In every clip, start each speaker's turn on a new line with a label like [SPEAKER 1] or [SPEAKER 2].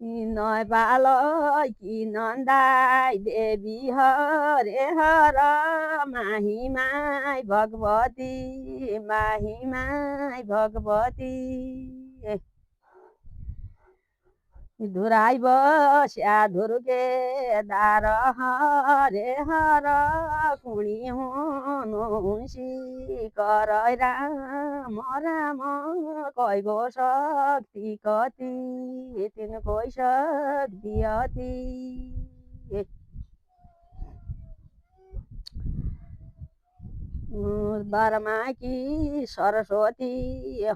[SPEAKER 1] किन बाल किन दाई देवी हरे हर माही माई भगवती माही माई भगवती धुराई बस्या धुर्के दार हरे हर कुणी हुनुहुन्छ करै राम राम कैगो शक्ति कति तिनको शक्ति अति बर्माकी सरस्वती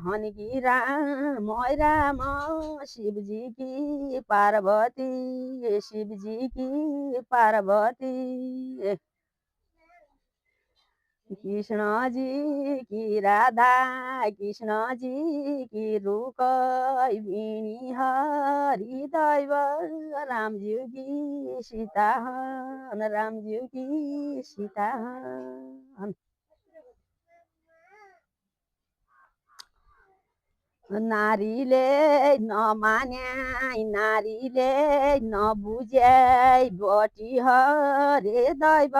[SPEAKER 1] हनकी राम राम शिवजी की पार्वती शिवजी की पार्वती कृष्ण जी की राधा कृष्ण जी की रूक बिणी हरि दैव रामज्यू की सीता हन रामज्यू की सीता हन नारीले नमान्या नारीले नबुझ्याई बटी हरे दैव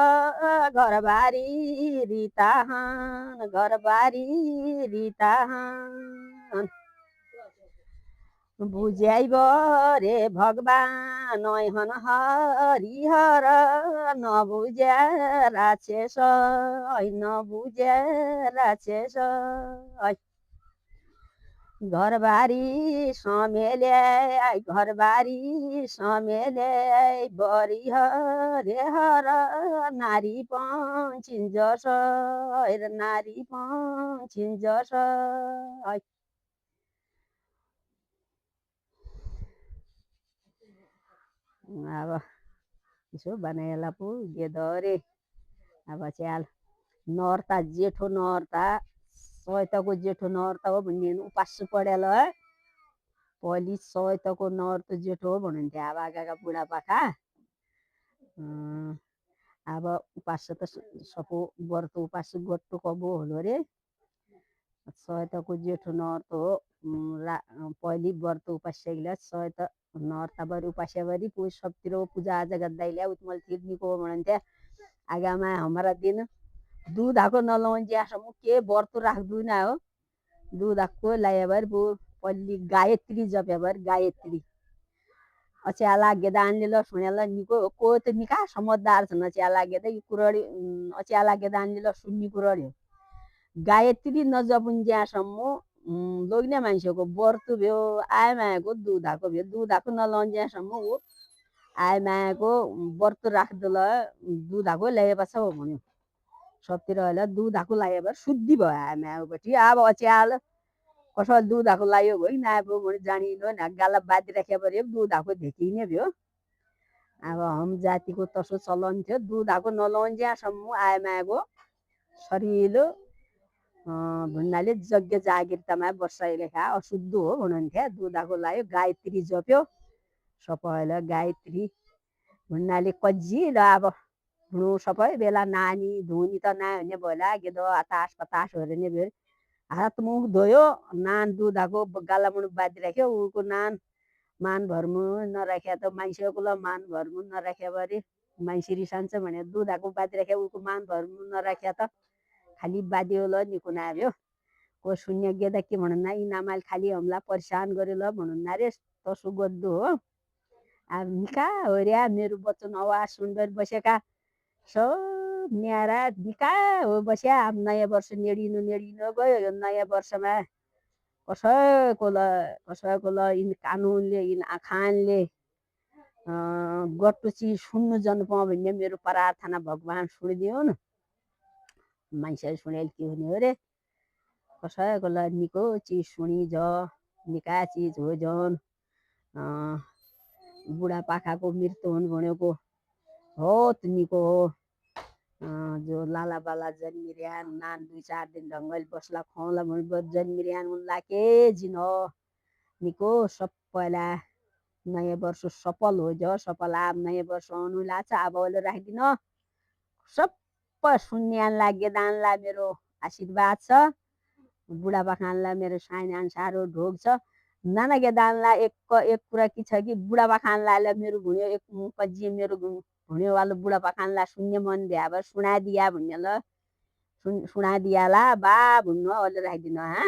[SPEAKER 1] घरबारी रिताहन घरबारी रिताहन बुझ्याइ रे भगवान हन हरिहर नबुझ्या राक्षस नबुझ्या राक्षस घरबारी समेले घरबारी समेले बरी हरे हर नारी पन्छिन्जस नारी पन्छिन्जस अब यसो बनाएला पो गेदरे अब च्याल नर्ता जेठो नर्ता सैतको जेठो नर्ता हो भन्ने उपास पढेला है पहिले सैतको नर्त जेठो हो भन्नुहुन्थ्यो अब आगाका बुढापाका अब उपास त सपो व्रत उपास गट्टो कबो होलो रे सैतको जेठो नर्त हो पहिले व्रत उपास सैत नर्ताभरि उपास्याभरि कोही सबतिर पूजा आजा गर्दा उत्मल तिर्नीको भन्नुहुन्थ्यो आगामा हमारा दिन दूध आएको नलाउनु ज्यासम्म के व्रत राख्दैन हो दूध आएको लाएभरि पल्ली गायत्री जप्याभरि गायत्री अच्याला गेदानले ल सुनेला निको को त निका समझदार छन् अच्याला गेदा यो कुरडी अच्याला गेदानले ल सुन्ने कुरडी हो गायत्री नजपुन ज्यासम्म लोग्ने मान्छेको व्रत भयो आए मायाको दूध आएको भयो दूध आएको नलाउनु ज्यासम्म हो आए मायाको व्रत राख्दो ल दूध आएको ल्याएपछि हो भन्यो सबतिर होला दूध आएको लाग्यो भएर शुद्धि भयो आए मायापट्टि अब अच्याल कसैले दूध आएको लाग्यो भयो कि नआएको भने जानिनु न गाला बाँधिराख्या पऱ्यो दूध आएको देखिने भयो अब हम जातिको तसो चलन थियो दूध आएको नलाउनु ज्यासम्म आए मायाको सरिलो भन्नाले यज्ञ जागिरतामा बसाइलेखा अशुद्ध हो भन्नुहुन्थ्यो दूध आएको लाग्यो गायत्री जप्यो सबैलाई गायत्री भन्नाले कजी र अब धुनु सबै बेला नानी धुनी त नआयो भने भोला गेदो हतास पतास हो भने भयो हात मुख धोयो नान दूध आएको गाला मुनि बाँधिराख्यो उको नान मान भर्मु नराख्या त मान्छेको ल मान भर्मु नराख्या भरे मान्छे रिसान्छ भने दूध आएको बाँधिराख्या उको मान भर्मु नराख्या त खाली बाँधियो ल निको नआयो को शून्य गेदा के भन्नु यिनीमाले खाली हामीलाई परेशान गर्यो ल भन्नु रे तसो गद्दो हो अब निका हो रे मेरो वचन आवाज सुन्दै बसेका सब न्यारा निका हो बस्या अब नयाँ वर्ष नेडिनु गयो यो नयाँ वर्षमा कसैको ल यिन कानुनले यिन आखानले गट्टु चिज सुन्नु जानु पाऊँ भन्ने मेरो प्रार्थना भगवान सुनिदियो न मान्छे सुनेल के हुने हो रे कसैको ल निको चिज सुनि ज निका चिज हो जन बुढापाकाको मृत्यु हुनु भनेको हो निको हो जो लाला बाला जन्मिरहन नान 2-4 दिन ढङ्गले बस्ला खुवाउला भने जन्मिरहन उनलाई के जिन हो निको सबैला नयाँ वर्ष सफल हो जा सफल अब नयाँ वर्ष आउनु लाग्छ अब अहिले राखिदिन सबै सुन्यानलाई गेदानलाई मेरो आशीर्वाद छ बुढापाकालाई मेरो सानो सानो ढोग छ नाना गेदानला एक कुरा के छ कि बुढापाखानलाई मेरो भुण्यो एक कजिए मेरो भुण्यो वालो बुढापाखानलाई सुन्ने मन भ्या सुना दिया भन्ने ल सुना दियाला बा भुण्नु ओले राखिदिनु हा